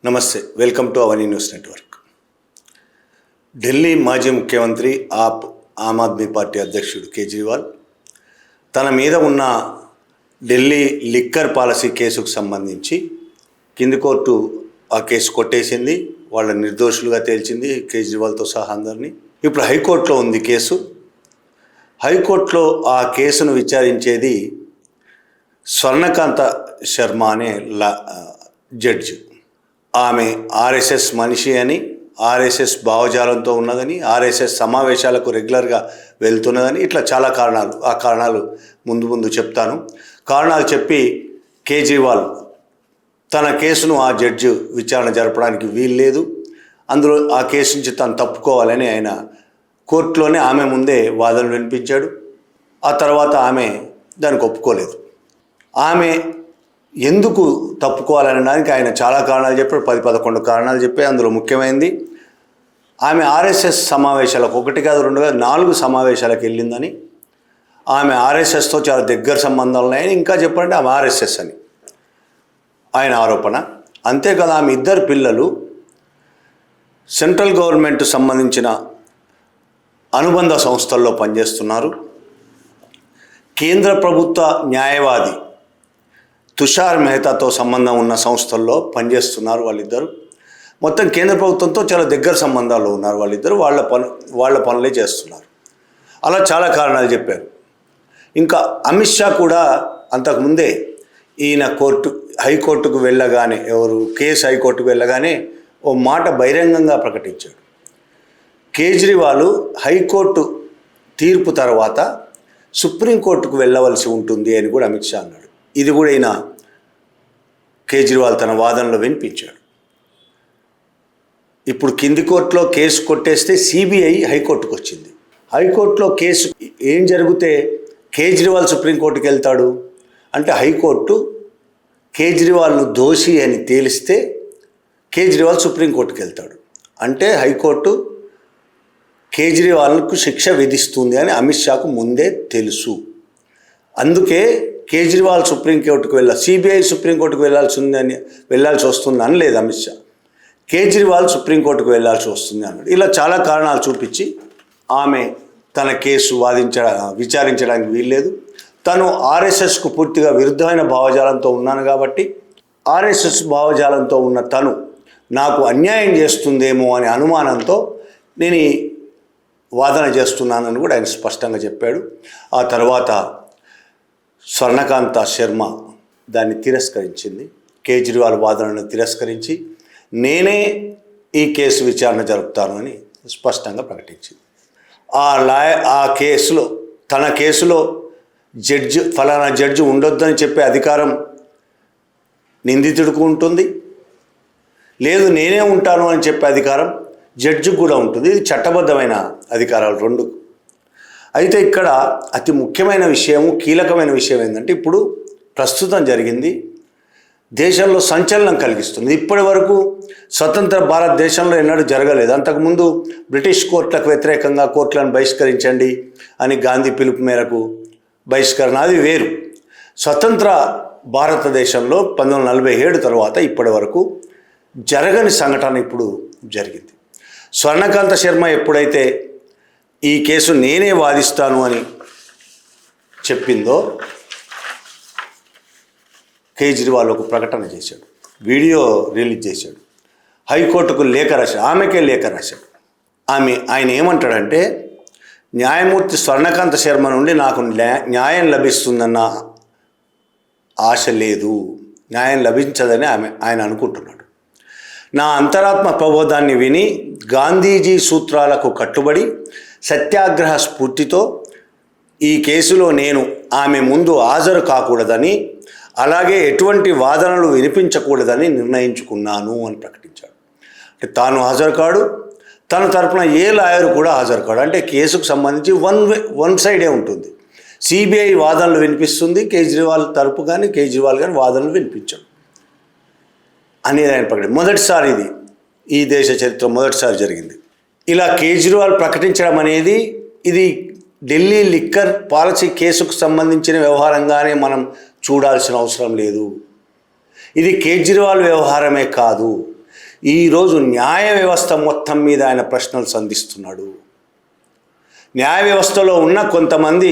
నమస్తే, welcome to Avani news network. Delhi మాజీ ముఖ్యమంత్రి ఆమ్ ఆద్మీ పార్టీ అధ్యక్షుడు కేజ్రీవాల్ తన మీద ఉన్న ఢిల్లీ లిక్కర్ పాలసీ కేసుకు సంబంధించి కింది కోర్టు ఆ కేసు కొట్టేసింది. వాళ్ళ నిర్దోషులుగా తేల్చింది, కేజ్రీవాల్తో సహా అందరినీ. ఇప్పుడు హైకోర్టులో ఉంది కేసు. హైకోర్టులో ఆ కేసును విచారించేది స్వర్ణకాంత శర్మ అనే జడ్జి. ఆమె ఆర్ఎస్ఎస్ మనిషి అని, ఆర్ఎస్ఎస్ భావజాలంతో ఉన్నదని, ఆర్ఎస్ఎస్ సమావేశాలకు రెగ్యులర్గా వెళ్తున్నదని, ఇట్లా చాలా కారణాలు. ఆ కారణాలు ముందు చెప్తాను. కారణాలు చెప్పి కేజ్రీవాల్ తన కేసును ఆ జడ్జి విచారణ జరపడానికి వీల్లేదు, అందులో ఆ కేసు నుంచి తను తప్పుకోవాలని ఆయన కోర్టులోనే ఆమె ముందే వాదనలు వినిపించాడు. ఆ తర్వాత ఆమె దానికి ఒప్పుకోలేదు. ఆమె ఎందుకు తప్పుకోవాలనడానికి ఆయన చాలా కారణాలు చెప్పాడు, 10-11 కారణాలు చెప్పి అందులో ముఖ్యమైనది ఆమె ఆర్ఎస్ఎస్ సమావేశాలకు 1 కాదు 2 కాదు 4 సమావేశాలకు వెళ్ళిందని, ఆమె ఆర్ఎస్ఎస్తో చాలా దగ్గర సంబంధాలు ఉన్నాయని, ఇంకా చెప్పాలంటే ఆమె ఆర్ఎస్ఎస్ అని ఆయన ఆరోపణ. అంతేకాదు ఆమె 2 పిల్లలు సెంట్రల్ గవర్నమెంట్ సంబంధించిన అనుబంధ సంస్థల్లో పనిచేస్తున్నారు. కేంద్ర ప్రభుత్వ న్యాయవాది తుషార్ మెహతాతో సంబంధం ఉన్న సంస్థల్లో పనిచేస్తున్నారు వాళ్ళిద్దరు. మొత్తం కేంద్ర ప్రభుత్వంతో చాలా దగ్గర సంబంధాలు ఉన్నారు వాళ్ళిద్దరు. వాళ్ళ పనులే చేస్తున్నారు. అలా చాలా కారణాలు చెప్పారు. ఇంకా అమిత్ షా కూడా అంతకుముందే ఈయన హైకోర్టుకు వెళ్ళగానే, కేసు హైకోర్టుకు వెళ్ళగానే ఓ మాట బహిరంగంగా ప్రకటించాడు. కేజ్రీవాల్ హైకోర్టు తీర్పు తర్వాత సుప్రీంకోర్టుకు వెళ్ళవలసి ఉంటుంది అని కూడా అమిత్ షా అన్నాడు. ఇది కూడా ఈయన కేజ్రీవాల్ తన వాదనలో వినిపించాడు. ఇప్పుడు కింది కోర్టులో కేసు కొట్టేస్తే సిబిఐ హైకోర్టుకు వచ్చింది. హైకోర్టులో కేసు ఏం జరిగితే కేజ్రీవాల్ సుప్రీంకోర్టుకు వెళ్తాడు అంటే, హైకోర్టు కేజ్రీవాల్ను దోషి అని తేలిస్తే కేజ్రీవాల్ సుప్రీంకోర్టుకు వెళ్తాడు అంటే హైకోర్టు కేజ్రీవాల్కు శిక్ష విధిస్తుంది అని అమిత్ షాకు ముందే తెలుసు. అందుకే కేజ్రీవాల్ సుప్రీంకోర్టుకు సిబిఐ సుప్రీంకోర్టుకు వెళ్ళాల్సి వస్తుంది అని లేదు అమిత్ షా. కేజ్రీవాల్ సుప్రీంకోర్టుకు వెళ్ళాల్సి వస్తుంది అన్నాడు. ఇలా చాలా కారణాలు చూపించి ఆమె తన కేసు విచారించడానికి వీల్లేదు. తను ఆర్ఎస్ఎస్కు పూర్తిగా విరుద్ధమైన భావజాలంతో ఉన్నాను కాబట్టి, ఆర్ఎస్ఎస్ భావజాలంతో ఉన్న తను నాకు అన్యాయం చేస్తుందేమో అనే అనుమానంతో నేను ఈ వాదన చేస్తున్నానని కూడా ఆయన స్పష్టంగా చెప్పాడు. ఆ తర్వాత స్వర్ణకాంత శర్మ దాన్ని తిరస్కరించింది. కేజ్రీవాల్ వాదనను తిరస్కరించి నేనే ఈ కేసు విచారణ జరుపుతాను అని స్పష్టంగా ప్రకటించింది. ఆ కేసులో, తన కేసులో ఫలానా జడ్జి ఉండొద్దని చెప్పే అధికారం నిందితుడికి ఉంటుంది, లేదు నేనే ఉంటాను అని చెప్పే అధికారం జడ్జికి కూడా ఉంటుంది. ఇది చట్టబద్ధమైన అధికారాలు 2. అయితే ఇక్కడ అతి ముఖ్యమైన విషయము, కీలకమైన విషయం ఏంటంటే, ఇప్పుడు ప్రస్తుతం జరిగింది దేశంలో సంచలనం కలిగిస్తుంది. ఇప్పటి వరకు స్వతంత్ర భారతదేశంలో ఎన్నడూ జరగలేదు. అంతకుముందు బ్రిటిష్ కోర్టులకు వ్యతిరేకంగా కోర్టులను బహిష్కరించండి అని గాంధీ పిలుపు మేరకు బహిష్కరణ, అది వేరు. స్వతంత్ర భారతదేశంలో 1947 తర్వాత ఇప్పటి వరకు జరగని సంఘటన ఇప్పుడు జరిగింది. స్వర్ణకాంత శర్మ ఎప్పుడైతే ఈ కేసు నేనే వాదిస్తాను అని చెప్పిందో, కేజ్రీవాల్ ఒక ప్రకటన చేశాడు, వీడియో రిలీజ్ చేశాడు, హైకోర్టుకు లేఖ రాశాడు, ఆమెకే లేఖ రాశాడు. ఆయన ఏమంటాడంటే, న్యాయమూర్తి స్వర్ణకాంత శర్మ నుండి నాకు న్యాయం లభిస్తుందన్న ఆశ లేదు, న్యాయం లభించదని ఆయన అనుకుంటున్నాడు. నా అంతరాత్మ ప్రబోధాన్ని విని గాంధీజీ సూత్రాలకు కట్టుబడి సత్యాగ్రహ స్ఫూర్తితో ఈ కేసులో నేను ఆమె ముందు హాజరు కాకూడదని, అలాగే ఎటువంటి వాదనలు వినిపించకూడదని నిర్ణయించుకున్నాను అని ప్రకటించాడు. అంటే తాను హాజరు కాడు, తన తరపున ఏ లాయర్ కూడా హాజరు కాడు. అంటే కేసుకు సంబంధించి వన్ సైడే ఉంటుంది. సిబిఐ వాదనలు వినిపిస్తుంది, కేజ్రీవాల్ తరపు కానీ కేజ్రీవాల్ కానీ వాదనలు వినిపించాడు అనేది ఆయన ప్రకటన. మొదటిసారి ఈ దేశ చరిత్ర మొదటిసారి జరిగింది. ఇలా కేజ్రీవాల్ ప్రకటించడం అనేది, ఇది ఢిల్లీ లిక్కర్ పాలసీ కేసుకు సంబంధించిన వ్యవహారంగానే మనం చూడాల్సిన అవసరం లేదు. ఇది కేజ్రీవాల్ వ్యవహారమే కాదు, ఈరోజు న్యాయ వ్యవస్థ మొత్తం మీద ఆయన ప్రశ్నలు సంధిస్తున్నాడు. న్యాయ వ్యవస్థలో ఉన్న కొంతమంది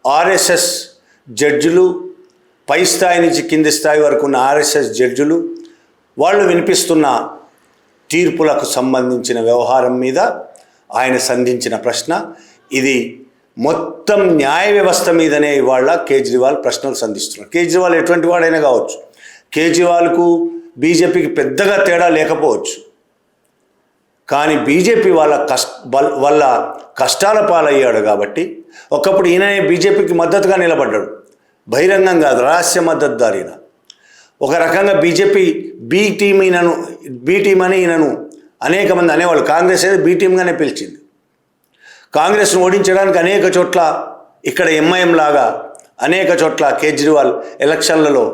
ఆర్ఎస్ఎస్ జడ్జిలు, పై స్థాయి నుంచి కింది స్థాయి వరకు ఉన్న ఆర్ఎస్ఎస్ జడ్జిలు వాళ్ళు వినిపిస్తున్న తీర్పులకు సంబంధించిన వ్యవహారం మీద ఆయన సంధించిన ప్రశ్న ఇది. మొత్తం న్యాయ వ్యవస్థ మీదనే ఇవాళ కేజ్రీవాల్ ప్రశ్నలు సంధిస్తున్నారు. కేజ్రీవాల్ ఎటువంటి వాడైనా కావచ్చు, కేజ్రీవాల్కు బీజేపీకి పెద్దగా తేడా లేకపోవచ్చు, కానీ బీజేపీ వాళ్ళ కష్టాల పాలయ్యాడు కాబట్టి ఒకప్పుడు ఈయన బీజేపీకి మద్దతుగా నిలబడ్డాడు. బహిరంగం కాదు, రహస్య మద్దతుదారిన. ఒక రకంగా బీజేపీ బీ టీం అని ఈయనను అనేక మంది అనేవాళ్ళు. కాంగ్రెస్ అయితే బీ టీంగానే పిలిచింది. కాంగ్రెస్ను ఓడించడానికి అనేక చోట్ల ఇక్కడ ఎంఐఎం లాగా అనేక చోట్ల కేజ్రీవాల్ ఎలక్షన్లలో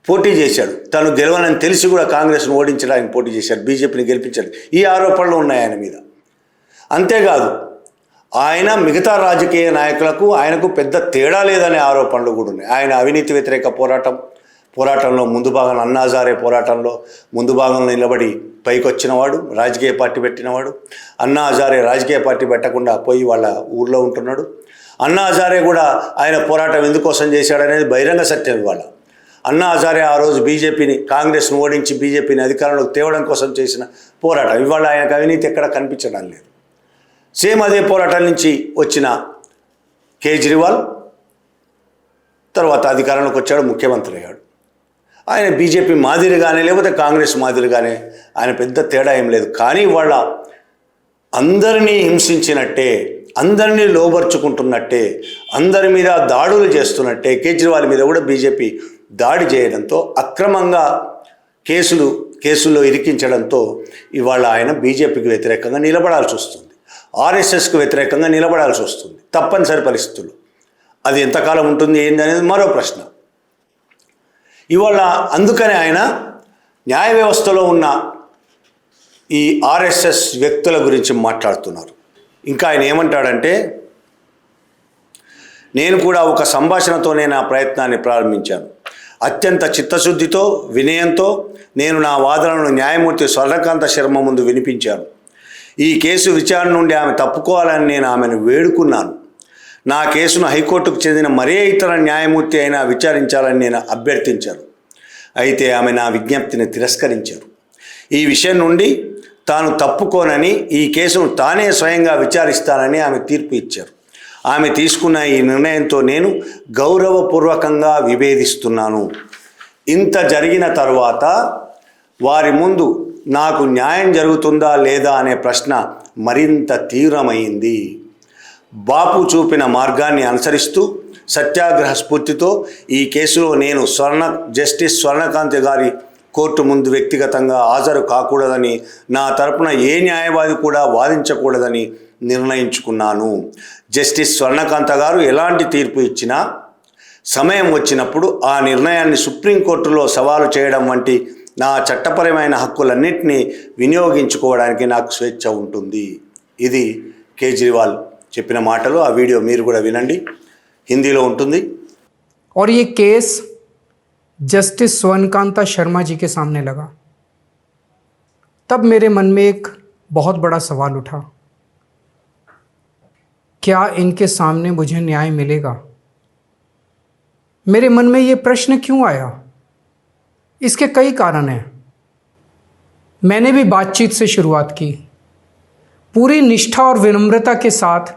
పోటీ చేశాడు. తను గెలవనని తెలిసి కూడా కాంగ్రెస్ను ఓడించడానికి పోటీ చేశాడు, బీజేపీని గెలిపించాడు. ఈ ఆరోపణలు ఉన్నాయి ఆయన మీద. అంతేకాదు ఆయన మిగతా రాజకీయ నాయకులకు ఆయనకు పెద్ద తేడా లేదనే ఆరోపణలు కూడా ఉన్నాయి. ఆయన అవినీతి వ్యతిరేక పోరాటంలో ముందు భాగంలో, అన్నా హజారే పోరాటంలో ముందు భాగంలో నిలబడి పైకి వచ్చినవాడు, రాజకీయ పార్టీ పెట్టినవాడు. అన్నా హజారే రాజకీయ పార్టీ పెట్టకుండా పోయి వాళ్ళ ఊళ్ళో ఉంటున్నాడు. అన్నా హజారే కూడా ఆయన పోరాటం ఎందుకోసం చేశాడనేది బహిరంగ సత్యం. ఇవాళ అన్నా హజారే ఆ రోజు కాంగ్రెస్ను ఓడించి బీజేపీని అధికారంలోకి తేవడం కోసం చేసిన పోరాటం. ఇవాళ ఆయనకు అవినీతి ఎక్కడ కనిపించడం లేదు. సేమ్ అదే పోరాటం నుంచి వచ్చిన కేజ్రీవాల్ తర్వాత అధికారంలోకి వచ్చాడు, ముఖ్యమంత్రి అయ్యాడు. ఆయన బీజేపీ మాదిరిగానే లేకపోతే కాంగ్రెస్ మాదిరిగానే ఆయన పెద్ద తేడా ఏం లేదు. కానీ వాళ్ళ అందరినీ హింసించినట్టే, అందరినీ లోబర్చుకుంటున్నట్టే, అందరి మీద దాడులు చేస్తున్నట్టే కేజ్రీవాల్ మీద కూడా బీజేపీ దాడి చేయడంతో అక్రమంగా కేసుల్లో ఇరికించడంతో ఇవాళ ఆయన బీజేపీకి వ్యతిరేకంగా నిలబడాల్సి వస్తుంది, ఆర్ఎస్ఎస్కు వ్యతిరేకంగా నిలబడాల్సి వస్తుంది తప్పనిసరి పరిస్థితుల్లో. అది ఎంతకాలం ఉంటుంది ఏంది అనేది మరో ప్రశ్న. ఇవాళ అందుకని ఆయన న్యాయ వ్యవస్థలో ఉన్న ఈ ఆర్ఎస్ఎస్ వ్యక్తుల గురించి మాట్లాడుతున్నారు. ఇంకా ఆయన ఏమంటాడంటే, నేను కూడా ఒక సంభాషణతోనే నా ప్రయత్నాన్ని ప్రారంభించాను. అత్యంత చిత్తశుద్ధితో, వినయంతో నేను నా వాదనను న్యాయమూర్తి స్వర్ణకాంత శర్మ ముందు వినిపించాను. ఈ కేసు విచారణ నుండి ఆమె తప్పుకోవాలని నేను ఆమెను వేడుకున్నాను. నా కేసును హైకోర్టుకు చెందిన మరే ఇతర న్యాయమూర్తి అయినా విచారించాలని నేను అభ్యర్థించాను. అయితే ఆమె నా విజ్ఞప్తిని తిరస్కరించారు. ఈ విషయం నుండి తాను తప్పుకోనని, ఈ కేసును తానే స్వయంగా విచారిస్తానని ఆమె తీర్పు ఇచ్చారు. ఆమె తీసుకున్న ఈ నిర్ణయంతో నేను గౌరవపూర్వకంగా విభేదిస్తున్నాను. ఇంత జరిగిన తర్వాత వారి ముందు నాకు న్యాయం జరుగుతుందా లేదా అనే ప్రశ్న మరింత తీవ్రమైంది. బాపు చూపిన మార్గాన్ని అనుసరిస్తూ సత్యాగ్రహ స్ఫూర్తితో ఈ కేసులో నేను జస్టిస్ స్వర్ణకాంత్ గారి కోర్టు ముందు వ్యక్తిగతంగా హాజరు కాకూడదని, నా తరపున ఏ న్యాయవాది కూడా వాదించకూడదని నిర్ణయించుకున్నాను. జస్టిస్ స్వర్ణకాంత గారు ఎలాంటి తీర్పు ఇచ్చినా సమయం వచ్చినప్పుడు ఆ నిర్ణయాన్ని సుప్రీంకోర్టులో సవాలు చేయడం వంటి నా చట్టపరమైన హక్కులన్నింటినీ వినియోగించుకోవడానికి నాకు స్వేచ్ఛ ఉంటుంది. ఇది కేజ్రీవాల్ చెప్పిన మాటలు. ఆ వీడియో మీరు కూడా వినండి, హిందీలో ఉంటుంది. और ये केस जस्टिस स्वर्णकांता शर्मा जी के सामने लगा, तब मेरे मन में एक बहुत बड़ा सवाल उठा, क्या इनके सामने मुझे न्याय मिलेगा? मेरे मन में ये प्रश्न क्यों आया? इसके कई कारण हैं। मैंने भी बातचीत से शुरुआत की, पूरी निष्ठा और विनम्रता के साथ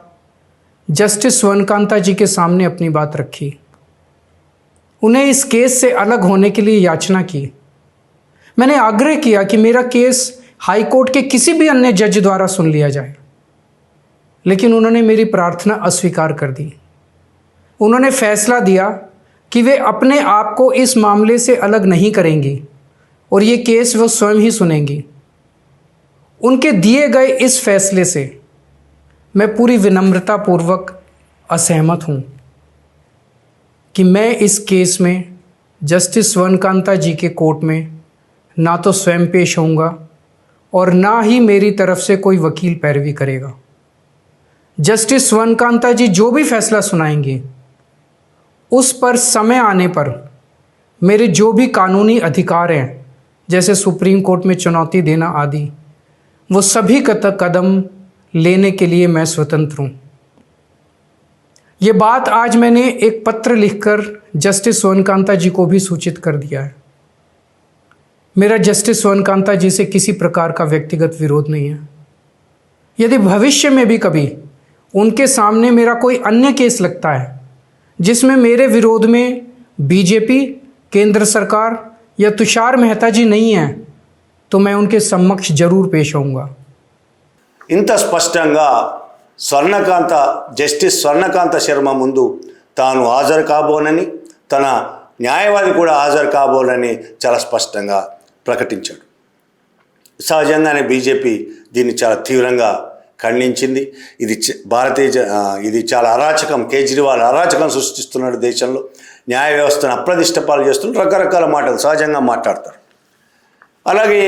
जस्टिस स्वर्णकांता जी के सामने अपनी बात रखी, उन्हें इस केस से अलग होने के लिए याचना की। मैंने आग्रह किया कि मेरा केस हाई कोर्ट के किसी भी अन्य जज द्वारा सुन लिया जाए, लेकिन उन्होंने मेरी प्रार्थना अस्वीकार कर दी। उन्होंने फैसला दिया कि वे अपने आप को इस मामले से अलग नहीं करेंगी और ये केस वो स्वयं ही सुनेंगी। उनके दिए गए इस फैसले से मैं पूरी विनम्रतापूर्वक असहमत हूँ कि मैं इस केस में जस्टिस स्वर्णकांता जी के कोर्ट में ना तो स्वयं पेश होऊंगा और ना ही मेरी तरफ से कोई वकील पैरवी करेगा। जस्टिस स्वर्णकांता जी जो भी फैसला सुनाएंगे उस पर समय आने पर मेरे जो भी कानूनी अधिकार हैं जैसे सुप्रीम कोर्ट में चुनौती देना आदि, वो सभी कदम लेने के लिए मैं स्वतंत्र हूँ। ये बात आज मैंने एक पत्र लिखकर जस्टिस सोनकांता जी को भी सूचित कर दिया है। मेरा जस्टिस सोनकांता जी से किसी प्रकार का व्यक्तिगत विरोध नहीं है। यदि भविष्य में भी कभी उनके सामने मेरा कोई अन्य केस लगता है जिसमें मेरे विरोध में बीजेपी, केंद्र सरकार या तुषार मेहता जी नहीं हैं, तो मैं उनके समक्ष जरूर पेश होऊंगा। ఇంత స్పష్టంగా జస్టిస్ స్వర్ణకాంత శర్మ ముందు తాను హాజరు కాబోనని, తన న్యాయవాది కూడా హాజరు కాబోనని చాలా స్పష్టంగా ప్రకటించాడు. సహజంగానే బీజేపీ దీన్ని చాలా తీవ్రంగా ఖండించింది. ఇది చాలా అరాచకం, కేజ్రీవాల్ అరాచకం సృష్టిస్తున్నాడు దేశంలో, న్యాయ వ్యవస్థను అప్రదిష్ట పాలు చేస్తున్నారు, రకరకాల మాటలు సహజంగా మాట్లాడతారు. అలాగే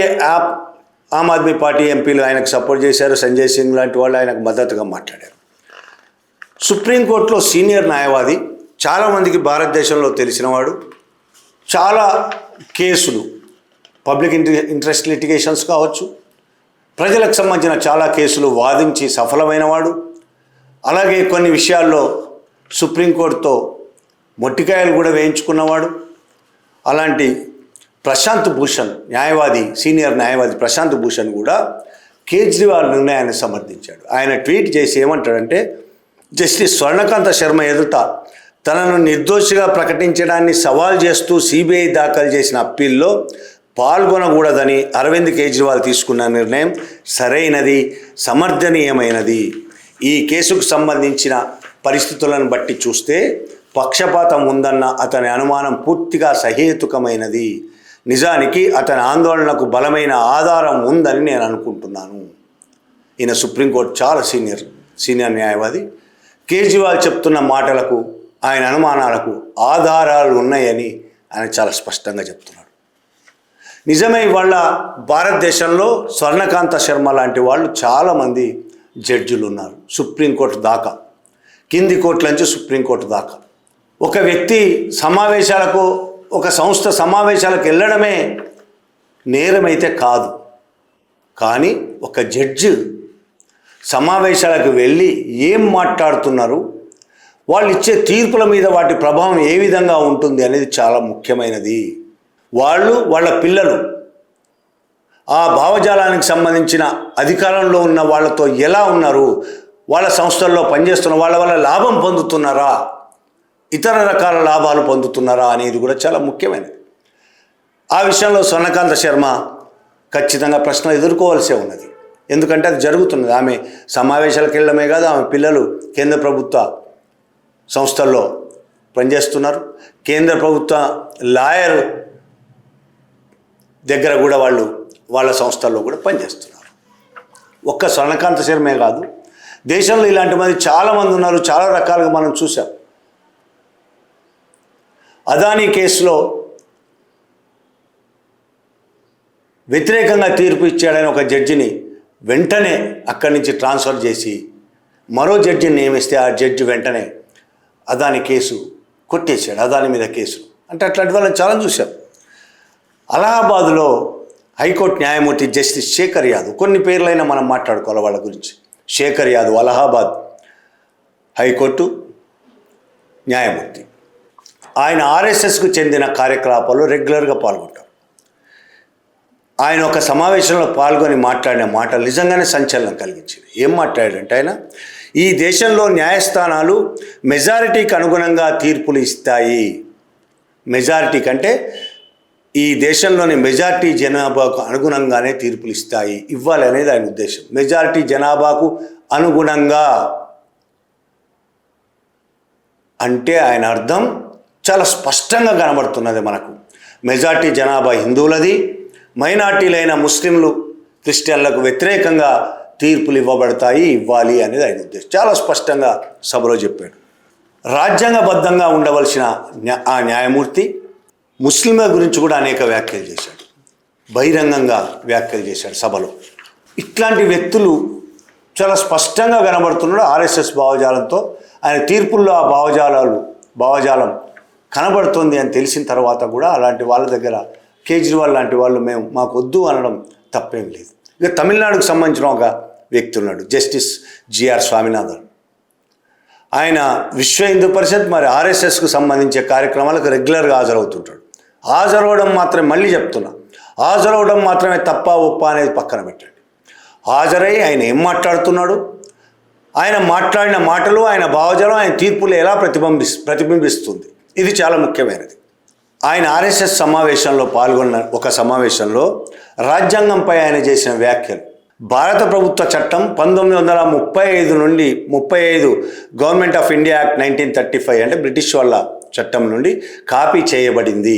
ఆమ్ ఆద్మీ పార్టీ ఎంపీలు ఆయనకు సపోర్ట్ చేశారు. సంజయ్ సింగ్ లాంటి వాళ్ళు ఆయనకు మద్దతుగా మాట్లాడారు. సుప్రీంకోర్టులో సీనియర్ న్యాయవాది, చాలామందికి భారతదేశంలో తెలిసినవాడు, చాలా కేసులు పబ్లిక్ ఇంట్రెస్ట్ లిటిగేషన్స్ కావచ్చు, ప్రజలకు సంబంధించిన చాలా కేసులు వాదించి సఫలమైనవాడు. అలాగే కొన్ని విషయాల్లో సుప్రీంకోర్టుతో మొట్టికాయలు కూడా వేయించుకున్నవాడు. అలాంటి ప్రశాంత్ భూషణ్ న్యాయవాది, సీనియర్ న్యాయవాది ప్రశాంత్ భూషణ్ కూడా కేజ్రీవాల్ నిర్ణయాన్ని సమర్థించాడు. ఆయన ట్వీట్ చేసి ఏమంటాడంటే, జస్టిస్ స్వర్ణకాంత శర్మ ఎదుట తనను నిర్దోషిగా ప్రకటించడాన్ని సవాల్ చేస్తూ సిబిఐ దాఖలు చేసిన అప్పీల్లో పాల్గొనకూడదని అరవింద్ కేజ్రీవాల్ తీసుకున్న నిర్ణయం సరైనది, సమర్థనీయమైనది. ఈ కేసుకు సంబంధించిన పరిస్థితులను బట్టి చూస్తే పక్షపాతం ఉందన్న అతని అనుమానం పూర్తిగా సహేతుకమైనది. నిజానికి అతని ఆందోళనకు బలమైన ఆధారం ఉందని నేను అనుకుంటున్నాను. ఈయన సుప్రీంకోర్టు చాలా సీనియర్ న్యాయవాది. కేజ్రీవాల్ చెప్తున్న మాటలకు, ఆయన అనుమానాలకు ఆధారాలు ఉన్నాయని ఆయన చాలా స్పష్టంగా చెప్తున్నాడు. నిజమే, ఇవాళ భారతదేశంలో స్వర్ణకాంత శర్మ లాంటి వాళ్ళు చాలామంది జడ్జిలు ఉన్నారు. సుప్రీంకోర్టు దాకా, కింది కోర్టుల నుంచి సుప్రీంకోర్టు దాకా. ఒక వ్యక్తి సమావేశాలకు, ఒక సంస్థ సమావేశాలకు వెళ్ళడమే నేరమైతే కాదు, కానీ ఒక జడ్జి సమావేశాలకు వెళ్ళి ఏం మాట్లాడుతున్నారు, వాళ్ళు ఇచ్చే తీర్పుల మీద వాటి ప్రభావం ఏ విధంగా ఉంటుంది అనేది చాలా ముఖ్యమైనది. వాళ్ళ పిల్లలు ఆ భావజాలానికి సంబంధించిన అధికారంలో ఉన్న వాళ్ళతో ఎలా ఉన్నారు, వాళ్ళ సంస్థల్లో పనిచేస్తున్న వాళ్ళ వల్ల లాభం పొందుతున్నారా, ఇతర రకాల లాభాలు పొందుతున్నారా అనేది కూడా చాలా ముఖ్యమైనది. ఆ విషయంలో స్వర్ణకాంత శర్మ ఖచ్చితంగా ప్రశ్నలు ఎదుర్కోవాల్సే ఉన్నది. ఎందుకంటే అది జరుగుతున్నది. ఆమె సమావేశాలకు వెళ్ళడమే కాదు, ఆమె పిల్లలు కేంద్ర ప్రభుత్వ సంస్థల్లో పనిచేస్తున్నారు. కేంద్ర ప్రభుత్వ లాయర్ దగ్గర కూడా వాళ్ళ సంస్థల్లో కూడా పనిచేస్తున్నారు. ఒక్క స్వర్ణకాంత శర్మే కాదు, దేశంలో ఇలాంటి మంది చాలామంది ఉన్నారు. చాలా రకాలుగా మనం చూసాం. అదానీ కేసులో వ్యతిరేకంగా తీర్పు ఇచ్చాడని ఒక జడ్జిని వెంటనే అక్కడి నుంచి ట్రాన్స్ఫర్ చేసి మరో జడ్జిని నియమిస్తే ఆ జడ్జి వెంటనే అదానీ కేసు కొట్టేశాడు, అదానీ మీద కేసు. అంటే అట్లాంటి వాళ్ళని చాలా చూసాం. అలహాబాద్లో హైకోర్టు న్యాయమూర్తి జస్టిస్ శేఖర్ యాదవ్, కొన్ని పేర్లైనా మనం మాట్లాడుకోవాలి వాళ్ళ గురించి. శేఖర్ యాదవ్ అలహాబాద్ హైకోర్టు న్యాయమూర్తి. ఆయన ఆర్ఎస్ఎస్కు చెందిన కార్యకలాపాల్లో రెగ్యులర్గా పాల్గొంటారు. ఆయన ఒక సమావేశంలో పాల్గొని మాట్లాడిన మాటలు నిజంగానే సంచలనం కలిగించింది. ఏం మాట్లాడాడంటే, ఆయన ఈ దేశంలో న్యాయస్థానాలు మెజారిటీకి అనుగుణంగా తీర్పులు ఇస్తాయి. మెజారిటీ కంటే ఈ దేశంలోని మెజారిటీ జనాభాకు అనుగుణంగానే తీర్పులు ఇవ్వాలి అనేది ఆయన ఉద్దేశం. మెజారిటీ జనాభాకు అనుగుణంగా అంటే ఆయన అర్థం చాలా స్పష్టంగా కనబడుతున్నది మనకు. మెజారిటీ జనాభా హిందువులది, మైనార్టీలైన ముస్లింలు, క్రిస్టియన్లకు వ్యతిరేకంగా తీర్పులు ఇవ్వాలి అనేది ఆయన ఉద్దేశం. చాలా స్పష్టంగా సభలో చెప్పాడు. రాజ్యాంగబద్ధంగా ఉండవలసిన ఆ న్యాయమూర్తి ముస్లింల గురించి కూడా అనేక వ్యాఖ్యలు చేశాడు, బహిరంగంగా వ్యాఖ్యలు చేశాడు సభలో. ఇట్లాంటి వ్యక్తులు చాలా స్పష్టంగా కనబడుతున్నాడు ఆర్ఎస్ఎస్ భావజాలంతో. ఆయన తీర్పుల్లో ఆ భావజాలం కనబడుతుంది అని తెలిసిన తర్వాత కూడా అలాంటి వాళ్ళ దగ్గర కేజ్రీవాల్ లాంటి వాళ్ళు మాకు వద్దు అనడం తప్పేం లేదు. ఇక తమిళనాడుకు సంబంధించిన ఒక వ్యక్తి ఉన్నాడు, జస్టిస్ జిఆర్ స్వామినాథన్. ఆయన విశ్వ హిందూ పరిషత్ మరి ఆర్ఎస్ఎస్కు సంబంధించే కార్యక్రమాలకు రెగ్యులర్గా హాజరవుతుంటాడు. హాజరవడం మాత్రమే, మళ్ళీ చెప్తున్నా, హాజరవడం మాత్రమే తప్ప ఒప్ప అనేది పక్కన పెట్టండి. హాజరై ఆయన ఏం మాట్లాడుతున్నాడు, ఆయన మాట్లాడిన మాటలు, ఆయన భావజాలం, ఆయన తీర్పులు ఎలా ప్రతిబింబిస్తుంది, ఇది చాలా ముఖ్యమైనది. ఆయన ఆర్ఎస్ఎస్ సమావేశంలో పాల్గొన్న ఒక సమావేశంలో రాజ్యాంగంపై ఆయన చేసిన వ్యాఖ్యలు, భారత ప్రభుత్వ చట్టం 1935 నుండి 35 గవర్నమెంట్ ఆఫ్ ఇండియా యాక్ట్ 1935 అంటే బ్రిటిష్ వాళ్ళ చట్టం నుండి కాపీ చేయబడింది.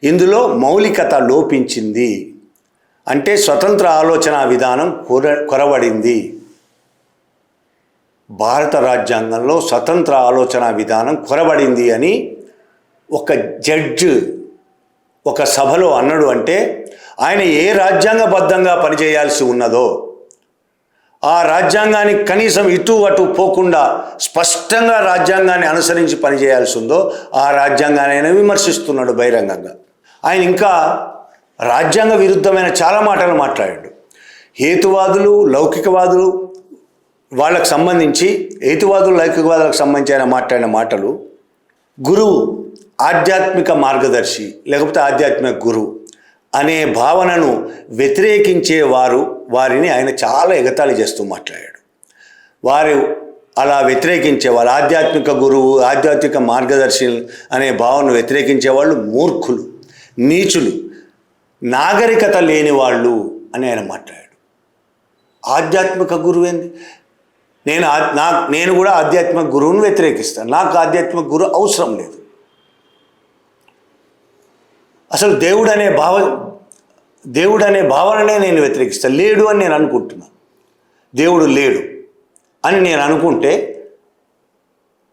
ఇందులో మౌలికత లోపించింది, అంటే స్వతంత్ర ఆలోచన విధానం కొరబడింది. భారత రాజ్యాంగంలో స్వతంత్ర ఆలోచన విధానం కొరబడింది అని ఒక జడ్జి ఒక సభలో అన్నాడు. అంటే ఆయన ఏ రాజ్యాంగబద్ధంగా పనిచేయాల్సి ఉన్నదో ఆ రాజ్యాంగానికి కనీసం ఇటు అటు పోకుండా స్పష్టంగా రాజ్యాంగాన్ని అనుసరించి పనిచేయాల్సి ఉందో ఆ రాజ్యాంగాన్ని ఆయన విమర్శిస్తున్నాడు బహిరంగంగా. ఆయన ఇంకా రాజ్యాంగ విరుద్ధమైన చాలా మాటలు మాట్లాడాడు. హేతువాదులు, లౌకికవాదులు వాళ్ళకు సంబంధించి, హేతువాదులు లౌకికవాదులకు సంబంధించి ఆయన మాట్లాడిన మాటలు, గురువు ఆధ్యాత్మిక మార్గదర్శి లేకపోతే ఆధ్యాత్మిక గురువు అనే భావనను వ్యతిరేకించే వారిని ఆయన చాలా ఎగతాళి చేస్తూ మాట్లాడాడు. వారు అలా వ్యతిరేకించే వాళ్ళు, ఆధ్యాత్మిక గురువు, ఆధ్యాత్మిక మార్గదర్శి అనే భావనను వ్యతిరేకించే వాళ్ళు మూర్ఖులు, నీచులు, నాగరికత లేని వాళ్ళు అని ఆయన మాట్లాడాడు. ఆధ్యాత్మిక గురువు ఏంది? నేను కూడా ఆధ్యాత్మిక గురువును వ్యతిరేకిస్తాను. నాకు ఆధ్యాత్మిక గురువు అవసరం లేదు. అసలు దేవుడు అనే భావననే నేను వ్యతిరేకిస్తాను. లేడు అని నేను అనుకుంటున్నాను. దేవుడు లేడు అని నేను అనుకుంటే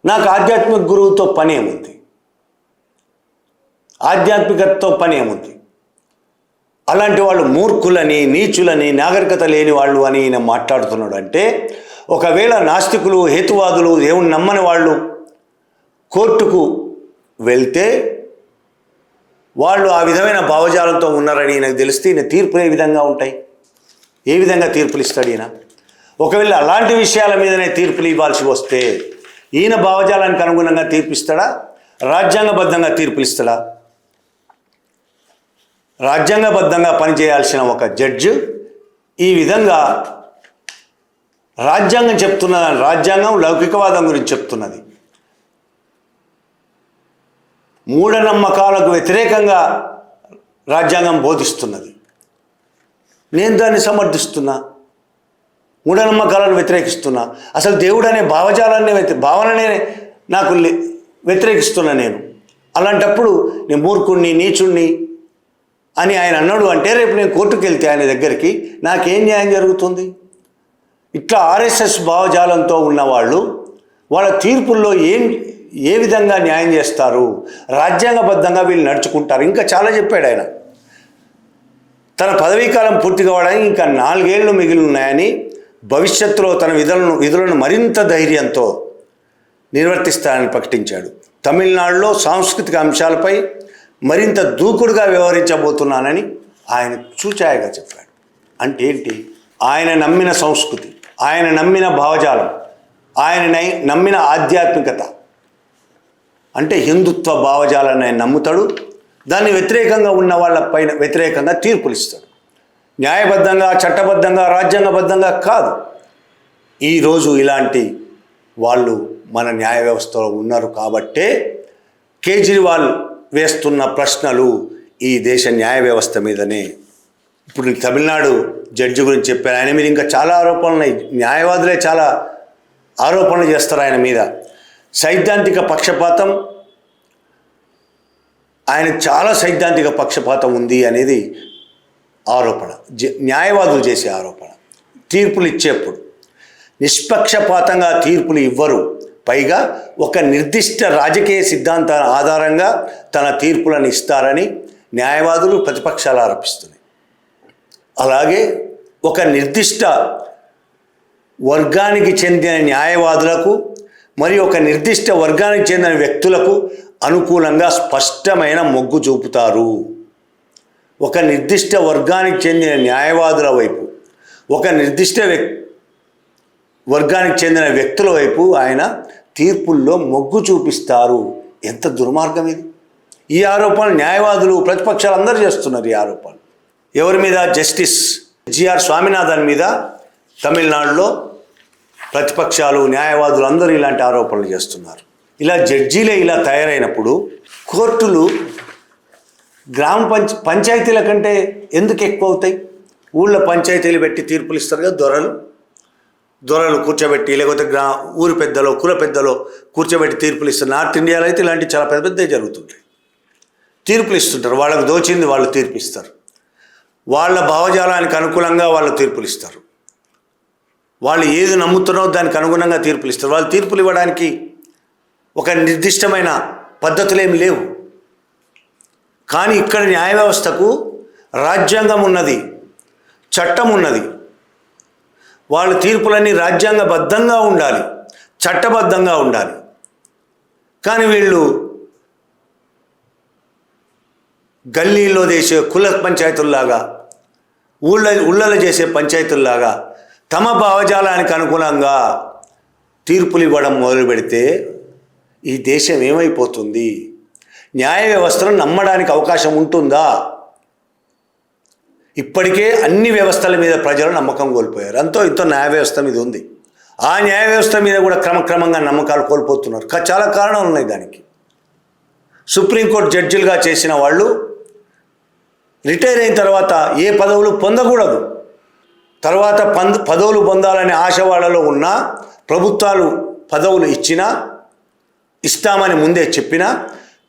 నాకు ఆధ్యాత్మిక గురువుతో పని ఏముంది? ఆధ్యాత్మికతతో పని ఏముంది? అలాంటి వాళ్ళు మూర్ఖులని, నీచులని, నాగరికత లేని వాళ్ళు అని ఈయన మాట్లాడుతున్నాడు. అంటే ఒకవేళ నాస్తికులు, హేతువాదులు, దేవుని నమ్మని వాళ్ళు కోర్టుకు వెళ్తే వాళ్ళు ఆ విధమైన భావజాలంతో ఉన్నారని ఈయనకు తెలిస్తే ఈయన తీర్పులు ఏ విధంగా ఉంటాయి? ఏ విధంగా తీర్పులు ఇస్తాడు ఈయన? ఒకవేళ అలాంటి విషయాల మీదనే తీర్పులు ఇవ్వాల్సి వస్తే ఈయన భావజాలానికి అనుగుణంగా తీర్పిస్తాడా? రాజ్యాంగబద్ధంగా తీర్పులు ఇస్తాడా? రాజ్యాంగబద్ధంగా పనిచేయాల్సిన ఒక జడ్జి ఈ విధంగా రాజ్యాంగం చెప్తున్నది, రాజ్యాంగం లౌకికవాదం గురించి చెప్తున్నది, మూఢనమ్మకాలకు వ్యతిరేకంగా రాజ్యాంగం బోధిస్తున్నది. నేను దాన్ని సమర్థిస్తున్నా, మూఢనమ్మకాలను వ్యతిరేకిస్తున్నా. అసలు దేవుడు అనే భావననే నాకు వ్యతిరేకిస్తున్నా నేను. అలాంటప్పుడు నేను మూర్ఖుణ్ణి, నీచుణ్ణి అని ఆయన అన్నాడు. అంటే రేపు నేను కోర్టుకు వెళ్తే ఆయన దగ్గరికి నాకేం న్యాయం జరుగుతుంది? ఇట్లా ఆర్ఎస్ఎస్ భావజాలంతో ఉన్నవాళ్ళు వాళ్ళ తీర్పుల్లో ఏ విధంగా న్యాయం చేస్తారు? రాజ్యాంగబద్ధంగా వీళ్ళు నడుచుకుంటారు. ఇంకా చాలా చెప్పాడు ఆయన. తన పదవీకాలం పూర్తి కావడానికి ఇంకా 4 ఏళ్ళు మిగిలి ఉన్నాయని, భవిష్యత్తులో తన విధులను మరింత ధైర్యంతో నిర్వర్తిస్తానని ప్రకటించాడు. తమిళనాడులో సాంస్కృతిక అంశాలపై మరింత దూకుడుగా వ్యవహరించబోతున్నానని ఆయన చూచాయగా చెప్పాడు. అంటే ఏంటి? ఆయన నమ్మిన సంస్కృతి, ఆయన నమ్మిన భావజాలం, ఆయన నమ్మిన ఆధ్యాత్మికత అంటే హిందుత్వ భావజాలాన్ని ఆయన నమ్ముతాడు. దాన్ని వ్యతిరేకంగా ఉన్న వాళ్ళపైన వ్యతిరేకంగా తీర్పులు ఇస్తాడు. న్యాయబద్ధంగా, చట్టబద్ధంగా, రాజ్యాంగబద్ధంగా కాదు. ఈరోజు ఇలాంటి వాళ్ళు మన న్యాయ వ్యవస్థలో ఉన్నారు కాబట్టే కేజ్రీవాల్ వేస్తున్న ప్రశ్నలు ఈ దేశ న్యాయ వ్యవస్థ మీదనే. ఇప్పుడు తమిళనాడు జడ్జి గురించి చెప్పాను. ఆయన మీద ఇంకా చాలా ఆరోపణలు ఉన్నాయి. న్యాయవాదులే చాలా ఆరోపణలు చేస్తారు ఆయన మీద. సైద్ధాంతిక పక్షపాతం, ఆయన చాలా సైద్ధాంతిక పక్షపాతం ఉంది అనేది ఆరోపణ, న్యాయవాదులు చేసే ఆరోపణ. తీర్పులు ఇచ్చేప్పుడు నిష్పక్షపాతంగా తీర్పులు ఇవ్వరు. పైగా ఒక నిర్దిష్ట రాజకీయ సిద్ధాంతాల ఆధారంగా తన తీర్పులను ఇస్తారని న్యాయవాదులు, ప్రతిపక్షాలు ఆరోపిస్తున్నాయి. అలాగే ఒక నిర్దిష్ట వర్గానికి చెందిన న్యాయవాదులకు మరియు ఒక నిర్దిష్ట వర్గానికి చెందిన వ్యక్తులకు అనుకూలంగా స్పష్టమైన మొగ్గు చూపుతారు. ఒక నిర్దిష్ట వర్గానికి చెందిన న్యాయవాదుల వైపు, ఒక నిర్దిష్ట వర్గానికి చెందిన వ్యక్తుల వైపు ఆయన తీర్పుల్లో మొగ్గు చూపిస్తారు. ఎంత దుర్మార్గం ఇది! ఈ ఆరోపణలు న్యాయవాదులు, ప్రతిపక్షాలు అందరూ చేస్తున్నారు. ఈ ఆరోపణలు ఎవరి మీద? జస్టిస్ జిఆర్ స్వామినాథన్ మీద తమిళనాడులో ప్రతిపక్షాలు, న్యాయవాదులు అందరూ ఇలాంటి ఆరోపణలు చేస్తున్నారు. ఇలా జడ్జీలే ఇలా తయారైనప్పుడు కోర్టులు పంచాయతీల కంటే ఎందుకు ఎక్కువ అవుతాయి? ఊళ్ళో పంచాయతీలు పెట్టి తీర్పులు ఇస్తారు కదా దొరలు కూర్చోబెట్టి, లేకపోతే ఊరి పెద్దలో, కుల పెద్దలో కూర్చోబెట్టి తీర్పులు ఇస్తారు. నార్త్ ఇండియాలో అయితే ఇలాంటివి చాలా పెద్ద పెద్దవి జరుగుతుంటాయి. తీర్పులు ఇస్తుంటారు, వాళ్ళకు దోచింది వాళ్ళు తీర్పిస్తారు. వాళ్ళ భావజాలానికి అనుకూలంగా వాళ్ళు తీర్పులు ఇస్తారు. వాళ్ళు ఏది నమ్ముతున్నారో దానికి అనుగుణంగా తీర్పులు ఇస్తారు. వాళ్ళు తీర్పులు ఇవ్వడానికి ఒక నిర్దిష్టమైన పద్ధతులేమి లేవు. కానీ ఇక్కడ న్యాయ వ్యవస్థకు రాజ్యాంగం ఉన్నది, చట్టం ఉన్నది. వాళ్ళ తీర్పులన్నీ రాజ్యాంగబద్ధంగా ఉండాలి, చట్టబద్ధంగా ఉండాలి. కానీ వీళ్ళు గల్లీలో చేసే కుల పంచాయతీల్లాగా, ఊళ్ళలో చేసే పంచాయతీల్లాగా తమ భావజాలానికి అనుగుణంగా తీర్పులు ఇవ్వడం మొదలు పెడితే ఈ దేశం ఏమైపోతుంది? న్యాయ వ్యవస్థను నమ్మడానికి అవకాశం ఉంటుందా? ఇప్పటికే అన్ని వ్యవస్థల మీద ప్రజలు నమ్మకం కోల్పోయారు. అంతో ఇంతో న్యాయ వ్యవస్థ మీద ఉంది. ఆ న్యాయ వ్యవస్థ మీద కూడా క్రమక్రమంగా నమ్మకాలు కోల్పోతున్నారు. చాలా కారణాలు ఉన్నాయి దానికి. సుప్రీంకోర్టు జడ్జిలుగా చేసిన వాళ్ళు రిటైర్ అయిన తర్వాత ఏ పదవులు పొందకూడదు. తర్వాత పదవులు పొందాలనే ఆశ వాళ్ళలో ఉన్న ప్రభుత్వాలు పదవులు ఇస్తామని ముందే చెప్పినా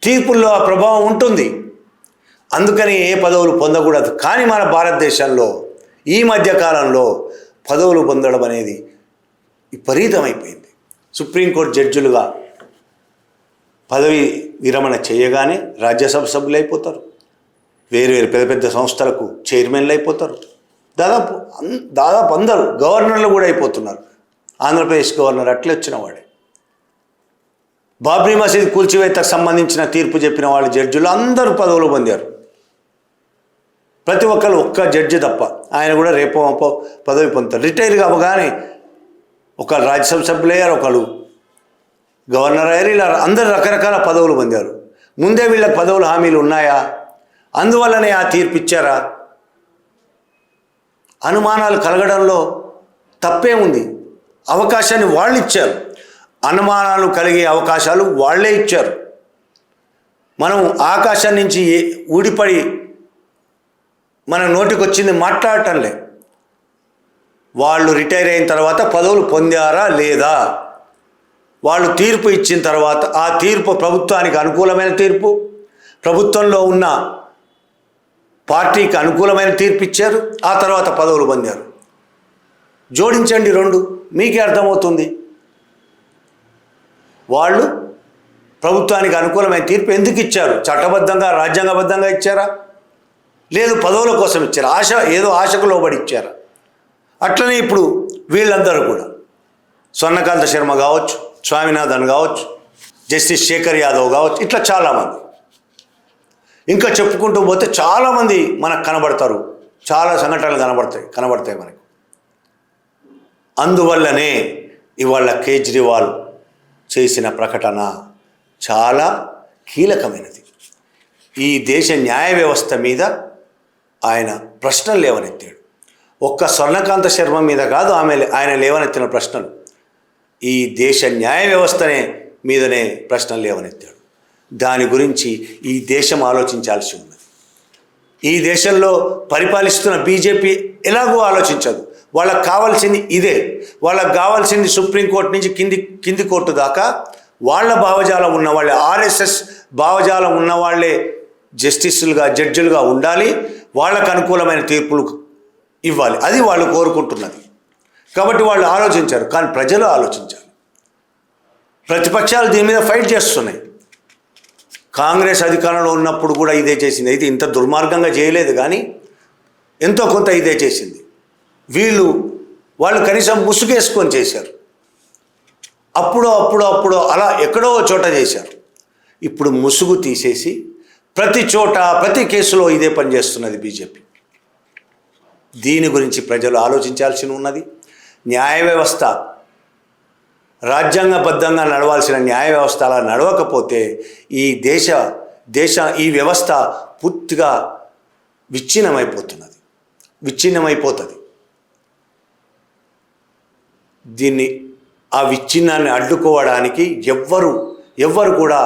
తీర్పుల్లో ఆ ప్రభావం ఉంటుంది. అందుకని ఏ పదవులు పొందకూడదు. కానీ మన భారతదేశంలో ఈ మధ్యకాలంలో పదవులు పొందడం అనేది విపరీతమైపోయింది. సుప్రీంకోర్టు జడ్జిలుగా పదవి విరమణ చేయగానే రాజ్యసభ సభ్యులు అయిపోతారు, వేరు పెద్ద పెద్ద సంస్థలకు చైర్మన్లు అయిపోతారు. దాదాపు అందరూ గవర్నర్లు కూడా అయిపోతున్నారు. ఆంధ్రప్రదేశ్ గవర్నర్ అట్లే వచ్చిన వాడే. బాబ్రీ మసీద్ కూల్చివేతకు సంబంధించిన తీర్పు చెప్పిన వాళ్ళు జడ్జిలు అందరూ పదవులు పొందారు. ప్రతి ఒక్కరు, ఒక్క జడ్జి తప్ప. ఆయన కూడా రేపో పదవి పొందుతారు. రిటైర్గా అవ్వగానే ఒక రాజ్యసభ సభ్యులు అయ్యారు, ఒకరు గవర్నర్ అయ్యారు. ఇలా అందరు రకరకాల పదవులు పొందారు. ముందే వీళ్ళకి పదవులు హామీలు ఉన్నాయా? అందువల్లనే ఆ తీర్పు ఇచ్చారా? అనుమానాలు కలగడంలో తప్పే ఉంది. అవకాశాన్ని వాళ్ళు ఇచ్చారు. అనుమానాలు కలిగే అవకాశాలు వాళ్ళే ఇచ్చారు. మనం ఆకాశం నుంచి ఊడిపడి మన నోటికి వచ్చింది మాట్లాడటంలే. వాళ్ళు రిటైర్ అయిన తర్వాత పదవులు పొందారా లేదా, వాళ్ళు తీర్పు ఇచ్చిన తర్వాత ఆ తీర్పు ప్రభుత్వానికి అనుకూలమైన తీర్పు, ప్రభుత్వంలో ఉన్న పార్టీకి అనుకూలమైన తీర్పు ఇచ్చారు. ఆ తర్వాత పదవులు పొందారు. జోడించండి రెండు, మీకే అర్థమవుతుంది. వాళ్ళు ప్రభుత్వానికి అనుకూలమైన తీర్పు ఎందుకు ఇచ్చారు? చట్టబద్ధంగా, రాజ్యాంగబద్ధంగా ఇచ్చారా? లేదు పదవుల కోసం ఇచ్చారా? ఏదో ఆశకు లోబడి ఇచ్చారా? అట్లనే ఇప్పుడు వీళ్ళందరూ కూడా స్వర్ణకాంత శర్మ కావచ్చు, స్వామినాథన్ కావచ్చు, జస్టిస్ శేఖర్ యాదవ్ కావచ్చు, ఇట్లా చాలామంది, ఇంకా చెప్పుకుంటూ పోతే చాలామంది మనకు కనబడతారు. చాలా సంఘటనలు కనబడతాయి మనకు. అందువల్లనే ఇవాళ కేజ్రీవాల్ చేసిన ప్రకటన చాలా కీలకమైనది. ఈ దేశ న్యాయ వ్యవస్థ మీద ఆయన ప్రశ్నలు లేవనెత్తాడు. ఒక్క స్వర్ణకాంత శర్మ మీద కాదు, ఆయన లేవనెత్తిన ప్రశ్నలు ఈ దేశ న్యాయ వ్యవస్థనే మీదనే ప్రశ్నలు లేవనెత్తాడు. దాని గురించి ఈ దేశం ఆలోచించాల్సి ఉన్నది. ఈ దేశంలో పరిపాలిస్తున్న బీజేపీ ఎలాగో ఆలోచించదు. వాళ్ళకు కావాల్సింది ఇదే. వాళ్ళకు కావాల్సింది సుప్రీంకోర్టు నుంచి కింది కోర్టు దాకా వాళ్ళ భావజాలం ఉన్న వాళ్ళే, ఆర్ఎస్ఎస్ భావజాలం ఉన్న వాళ్ళే జడ్జిలుగా ఉండాలి. వాళ్ళకు అనుకూలమైన తీర్పులు ఇవ్వాలి. అది వాళ్ళు కోరుకుంటున్నది. కాబట్టి వాళ్ళు ఆలోచించారు. కానీ ప్రజలు ఆలోచించాలి. ప్రతిపక్షాలు దీని మీద ఫైట్ చేస్తున్నాయి. కాంగ్రెస్ అధికారంలో ఉన్నప్పుడు కూడా ఇదే చేసింది. అయితే ఇంత దుర్మార్గంగా చేయలేదు, కానీ ఎంతో కొంత ఇదే చేసింది. వాళ్ళు కనీసం ముసుగేసుకొని చేశారు. అప్పుడు అలా ఎక్కడో చోట చేశారు. ఇప్పుడు ముసుగు తీసేసి ప్రతి చోట ప్రతి కేసులో ఇదే పని చేస్తున్నది బీజేపీ. దీని గురించి ప్రజలు ఆలోచించాల్సి ఉన్నది. న్యాయ వ్యవస్థ రాజ్యాంగబద్ధంగా నడవాల్సిన న్యాయ వ్యవస్థ అలా నడవకపోతే ఈ ఈ వ్యవస్థ పూర్తిగా విచ్ఛిన్నమైపోతుంది. ఆ విచ్ఛిన్నాన్ని అడ్డుకోవడానికి ఎవ్వరు కూడా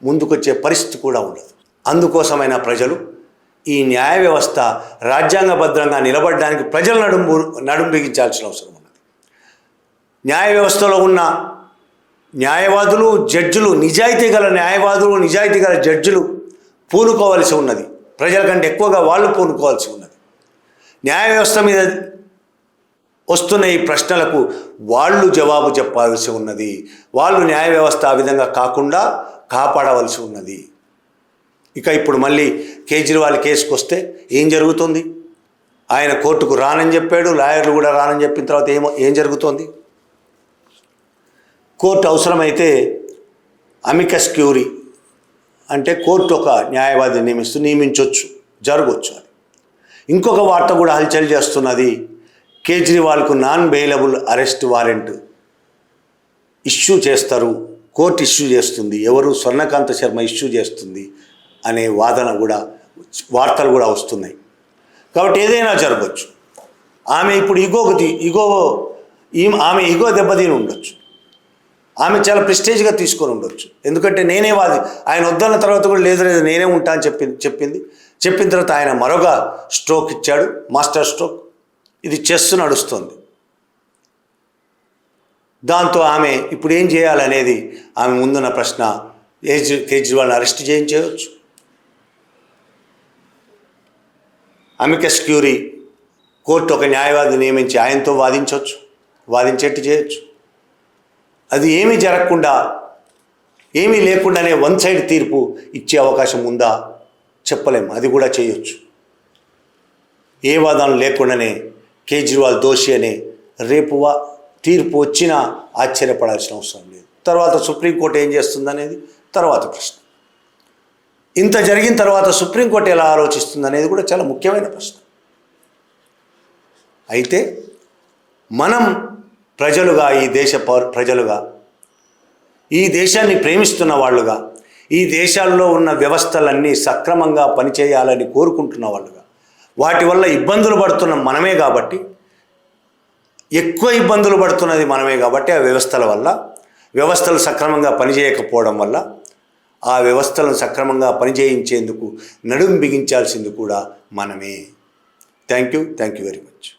ముందుకొచ్చే పరిస్థితి కూడా ఉండదు. అందుకోసమైన ప్రజలు ఈ న్యాయ వ్యవస్థ రాజ్యాంగబద్ధంగా నిలబడడానికి ప్రజలు నడుం బిగించాల్సిన అవసరం ఉన్నది. న్యాయ వ్యవస్థలో ఉన్న న్యాయవాదులు, జడ్జిలు, నిజాయితీ గల న్యాయవాదులు, నిజాయితీ గల జడ్జిలు పూనుకోవాల్సి ఉన్నది. ప్రజల కంటే ఎక్కువగా వాళ్ళు పూనుకోవాల్సి ఉన్నది. న్యాయ వ్యవస్థ మీద వస్తున్న ఈ ప్రశ్నలకు వాళ్ళు జవాబు చెప్పాల్సి ఉన్నది. వాళ్ళు న్యాయ వ్యవస్థ ఆ విధంగా కాకుండా కాపాడవలసి ఉన్నది. ఇక ఇప్పుడు మళ్ళీ కేజ్రీవాల్ కేసుకు వస్తే ఏం జరుగుతుంది? ఆయన కోర్టుకు రానని చెప్పాడు, లాయర్లు కూడా రానని చెప్పిన తర్వాత ఏం జరుగుతోంది? కోర్టు అవసరమైతే అమికస్ క్యూరీ అంటే కోర్టు ఒక న్యాయవాదిని నియమించవచ్చు, జరగవచ్చు. అది ఇంకొక వార్త కూడా హల్చల్ చేస్తున్నది. కేజ్రీవాల్కు non bailable arrest warrant issue చేస్తారు, కోర్టు ఇష్యూ చేస్తుంది, ఎవరు స్వర్ణకాంత శర్మ ఇష్యూ చేస్తుంది అనే వార్తలు కూడా వస్తున్నాయి. కాబట్టి ఏదైనా జరగవచ్చు. ఆమె ఇప్పుడు ఆమె ఈగో దెబ్బతిని ఉండొచ్చు. ఆమె చాలా ప్రెస్టేజ్గా తీసుకొని ఉండొచ్చు. ఎందుకంటే నేనే ఆయన వద్దన్న తర్వాత కూడా లేదు నేనే ఉంటా అని చెప్పింది. చెప్పిన తర్వాత ఆయన మరొక స్ట్రోక్ ఇచ్చాడు, మాస్టర్ స్ట్రోక్. ఇది చెస్ నడుస్తుంది. దాంతో ఆమె ఇప్పుడు ఏం చేయాలనేది ఆమె ముందున్న ప్రశ్న. కేజ్రీవాల్ని అరెస్ట్ చేయించవచ్చు, అమికస్ క్యూరీ కోర్టు ఒక న్యాయవాది నియమించి ఆయనతో వాదించేట్టు చేయొచ్చు. అది ఏమీ జరగకుండా, ఏమీ లేకుండానే వన్ సైడ్ తీర్పు ఇచ్చే అవకాశం ఉందా చెప్పలేము. అది కూడా చేయొచ్చు. ఏ వాదనలు లేకుండానే కేజ్రీవాల్ దోషి అనే రేపు తీర్పు వచ్చినా ఆశ్చర్యపడాల్సిన అవసరం లేదు. తర్వాత సుప్రీంకోర్టు ఏం చేస్తుందనేది తర్వాత ప్రశ్న. ఇంత జరిగిన తర్వాత సుప్రీంకోర్టు ఎలా ఆలోచిస్తుంది అనేది కూడా చాలా ముఖ్యమైన ప్రశ్న. అయితే మనం ప్రజలుగా, ఈ దేశ ప్రజలుగా, ఈ దేశాన్ని ప్రేమిస్తున్న వాళ్ళుగా, ఈ దేశాల్లో ఉన్న వ్యవస్థలన్నీ సక్రమంగా పనిచేయాలని కోరుకుంటున్న వాళ్ళుగా, వాటి వల్ల ఇబ్బందులు పడుతున్న మనమే కాబట్టి, ఎక్కువ ఇబ్బందులు పడుతున్నది మనమే కాబట్టి ఆ వ్యవస్థలు సక్రమంగా పనిచేయకపోవడం వల్ల ఆ వ్యవస్థలను సక్రమంగా పనిచేయించేందుకు నడుం బిగించాల్సింది కూడా మనమే. Thank you very much.